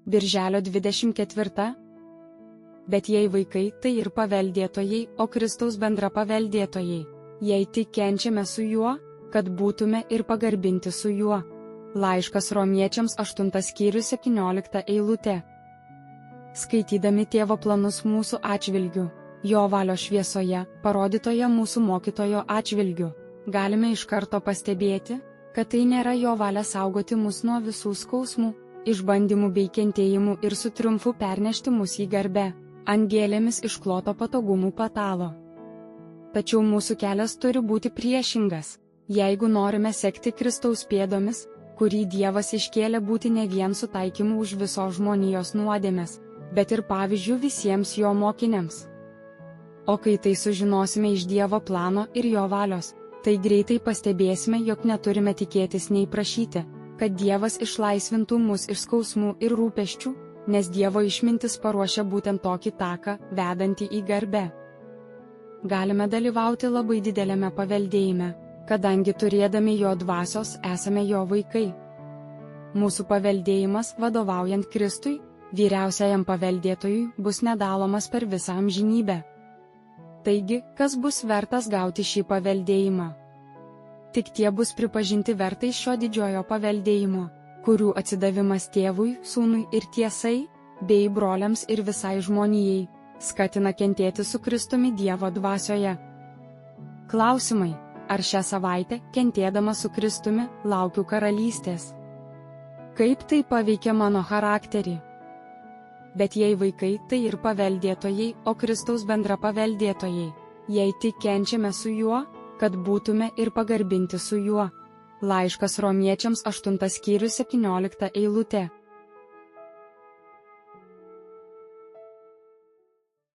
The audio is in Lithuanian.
Birželio 24. Bet jei vaikai, tai ir paveldėtojai, o Kristaus bendra paveldėtojai, jei tik kenčiame su juo, kad būtume ir pagarbinti su juo. Laiškas Romiečiams 8 skyrius 17 eilutė. Skaitydami Tėvo planus mūsų atžvilgiu, jo valios šviesoje, parodytoje mūsų mokytojo atžvilgiu, galime iš karto pastebėti, kad tai nėra jo valia saugoti mus nuo visų skausmų, išbandymų bei kentėjimų ir su triumfu pernešti mus į garbę, ant gėlėmis iškloto patogumų patalo. Tačiau mūsų kelias turi būti priešingas, jeigu norime sekti Kristaus pėdomis, kurį Dievas iškėlė būti ne vien sutaikymu už visos žmonijos nuodėmes, bet ir pavyzdžių visiems jo mokiniams. O kai tai sužinosime iš Dievo plano ir jo valios, tai greitai pastebėsime, jog neturime tikėtis nei prašyti, kad Dievas išlaisvintų mus iš skausmų ir rūpesčių, nes Dievo išmintis paruošia būtent tokį taką, vedantį į garbę. Galime dalyvauti labai didelėme paveldėjime, kadangi turėdami jo dvasios esame jo vaikai. Mūsų paveldėjimas, vadovaujant Kristui, vyriausiajam paveldėtojui, bus nedalomas per visą amžinybę. Taigi, kas bus vertas gauti šį paveldėjimą? Tik tie bus pripažinti vertais šio didžiojo paveldėjimo, kurių atsidavimas tėvui, sūnui ir tiesai, bei broliams ir visai žmonijai, skatina kentėti su Kristumi Dievo dvasioje. Klausimai: ar šią savaitę, kentėdama su Kristumi, laukiu karalystės? Kaip tai paveikia mano charakterį? Bet jei vaikai, tai ir paveldėtojai, o Kristaus bendra paveldėtojai, jei tik kenčiame su juo, kad būtume ir pagarbinti su juo. Laiškas Romiečiams 8 skyrius 17 eilutė.